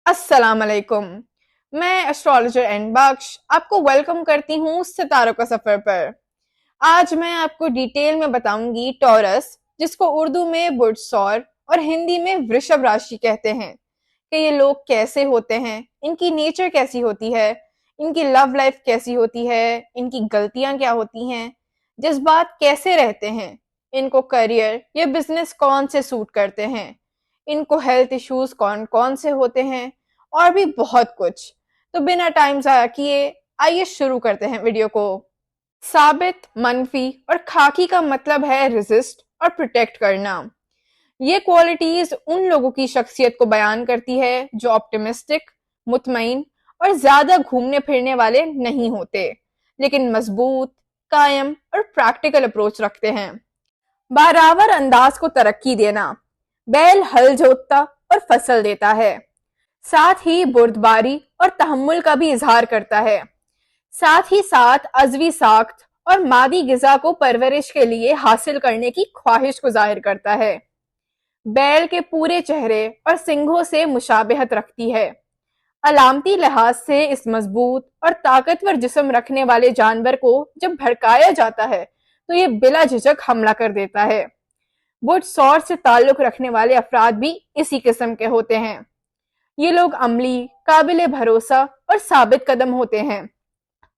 अस्सलाम वालेकुम। मैं एस्ट्रोलॉजर एंड बख्श आपको वेलकम करती हूँ सितारों का सफर पर। आज मैं आपको डिटेल में बताऊंगी टॉरस, जिसको उर्दू में बुर्ड और हिंदी में वृषभ राशि कहते हैं, कि ये लोग कैसे होते हैं, इनकी नेचर कैसी होती है, इनकी लव लाइफ कैसी होती है, इनकी गलतियां क्या होती हैं, जज्बात कैसे रहते हैं, इनको करियर या बिजनेस कौन से सूट करते हैं, इनको हेल्थ इश्यूज कौन कौन से होते हैं, और भी बहुत कुछ। तो बिना टाइम ज़ाया किए आइए शुरू करते हैं वीडियो को। साबित, मनफी और खाकी का मतलब है रेजिस्ट और प्रोटेक्ट करना। ये क्वालिटीज उन लोगों की शख्सियत को बयान करती है जो ऑप्टिमिस्टिक, मुतमईन और ज्यादा घूमने फिरने वाले नहीं होते, लेकिन मजबूत, कायम और प्रैक्टिकल अप्रोच रखते हैं। बारावर अंदाज को तरक्की देना। बैल हल जोतता और फसल देता है, साथ ही बुर्दबारी और तहम्मुल का भी इजहार करता है, साथ ही साथ अज़वी साख्त और मादी गिजा को परवरिश के लिए हासिल करने की ख्वाहिश को जाहिर करता है। बैल के पूरे चेहरे और सिंघों से मुशाबहत रखती है। अलामती लिहाज से इस मजबूत और ताकतवर जिस्म रखने वाले जानवर को जब भड़काया जाता है तो ये बिला झिझक हमला कर देता है। बुट सौर से ताल्लुक रखने वाले अफराद भी इसी किस्म के होते हैं। ये लोग अमली, काबिल भरोसा और साबित कदम होते हैं।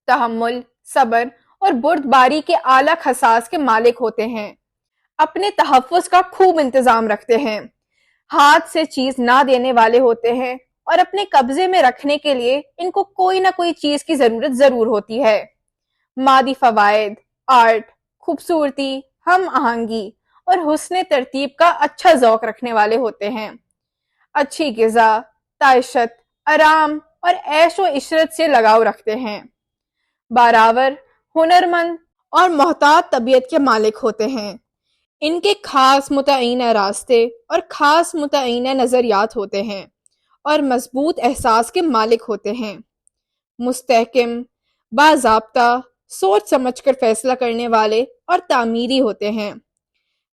तहम्मुल, सब्र और बुर्दबारी के आला खसास के मालिक होते हैं। अपने तहफ़्फ़ुज़ का खूब इंतजाम रखते हैं। हाथ से चीज ना देने वाले होते हैं और अपने कब्जे में रखने के लिए इनको कोई ना कोई चीज की जरूरत जरूर होती है। मादी फवायद, आर्ट, खूबसूरती, हम आहंगी और हुस्न तरतीब का अच्छा ज़ौक रखने वाले होते हैं। अच्छी गिज़ा, ताइशत, आराम और ऐशो इशरत से लगाव रखते हैं। बारावर, हुनरमंद और मोहतात तबीयत के मालिक होते हैं। इनके खास मुतय्यना रास्ते और खास मुतय्यना नज़रियात होते हैं और मजबूत एहसास के मालिक होते हैं। मुस्तहकिम, बाज़ाब्ता, सोच समझकर फैसला करने वाले और तामीरी होते हैं।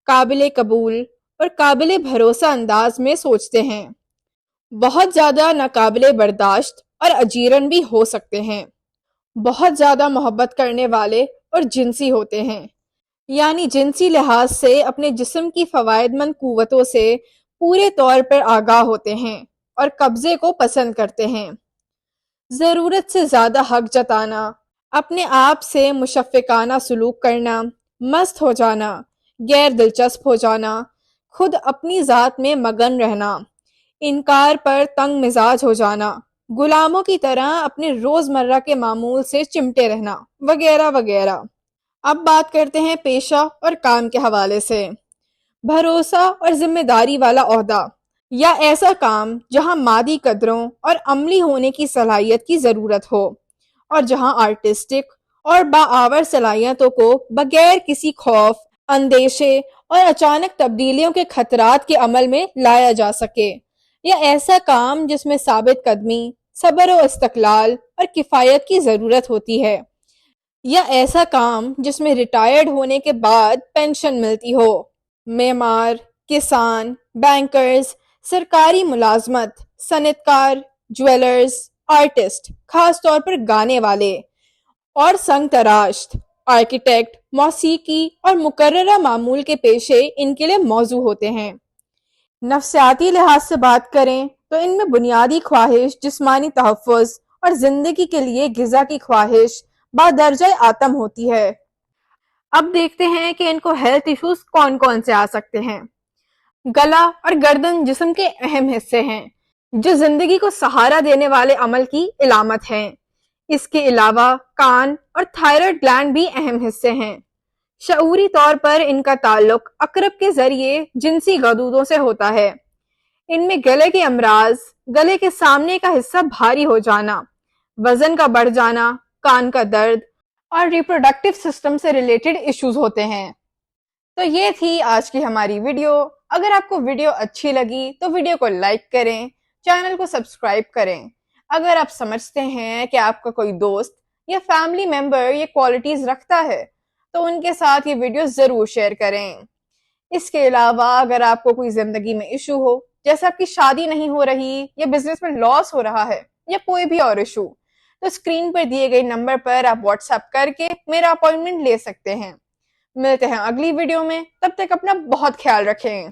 काबिल कबूल और काबिल भरोसा अंदाज में सोचते हैं। बहुत ज़्यादा नाकाबिले बर्दाश्त और अजीरन भी हो सकते हैं। बहुत ज़्यादा मोहब्बत करने वाले और जिनसी होते हैं, यानी जिनसी लिहाज से अपने जिस्म की फ़वायदमंद कुव्वतों से पूरे तौर पर आगाह होते हैं और कब्ज़े को पसंद करते हैं। ज़रूरत से ज़्यादा हक जताना, अपने आप से मुशफ़िकाना सलूक करना, मस्त हो जाना, गैर दिलचस्प हो जाना, खुद अपनी ज़ात में मगन रहना, इनकार पर तंग मिजाज हो जाना, गुलामों की तरह अपने रोज़मर्रा के मामूल से चिमटे रहना, वगैरह वगैरह। अब बात करते हैं पेशा और काम के हवाले से। भरोसा और जिम्मेदारी वाला ओहदा या ऐसा काम जहां मादी कदरों और अमली होने की सलाहियत की ज़रूरत हो और जहां आर्टिस्टिक और बाआवर सलाहियतों को बगैर किसी खौफ, अंदेशे और अचानक तब्दीलियों के खतरात के अमल में लाया जा सके, या ऐसा काम जिसमें साबित कदमी, सब्र और इस्तक़लाल और किफ़ायत की ज़रूरत होती है, या ऐसा काम जिसमें रिटायर्ड होने के बाद पेंशन मिलती हो। मेमार, किसान, बैंकर्स, सरकारी मुलाजमत, सनतकार, ज्वेलर्स, आर्टिस्ट, खास तौर पर गाने वाले, और संग तराश्त, आर्किटेक्ट, मौसीकी और मुकर्ररा मामूल के पेशे इनके लिए मौजू होते हैं। नफ्सियाती लिहाज से बात करें तो इनमें बुनियादी ख्वाहिश जिस्मानी तहफ़्फ़ुज़ और जिंदगी के लिए गिज़ा की ख्वाहिश बादरजा आतम होती है। अब देखते हैं कि इनको हेल्थ इश्यूज कौन कौन से आ सकते हैं। गला और गर्दन जिस्म के अहम हिस्से हैं जो जिंदगी को सहारा देने वाले अमल की इलामत हैं। इसके अलावा कान और थायराइड ग्लैंड भी अहम हिस्से हैं। शऊरी तौर पर इनका ताल्लुक अकरब के जरिए जिनसी गदूदों से होता है। इनमें गले के अमराज, गले के सामने का हिस्सा भारी हो जाना, वजन का बढ़ जाना, कान का दर्द और रिप्रोडक्टिव सिस्टम से रिलेटेड इश्यूज होते हैं। तो ये थी आज की हमारी वीडियो। अगर आपको वीडियो अच्छी लगी तो वीडियो को लाइक करें, चैनल को सब्सक्राइब करें। अगर आप समझते हैं कि आपका कोई दोस्त या फैमिली मेंबर ये क्वालिटीज रखता है तो उनके साथ ये वीडियो जरूर शेयर करें। इसके अलावा अगर आपको कोई जिंदगी में इशू हो جیسے آپ کی شادی نہیں ہو رہی یا بزنس میں لاس ہو رہا ہے یا کوئی بھی اور ایشو، تو اسکرین پر دیے گئے نمبر پر آپ واٹس ایپ کر کے میرا اپوائنٹمنٹ لے سکتے ہیں۔ ملتے ہیں اگلی ویڈیو میں، تب تک اپنا بہت خیال رکھیں۔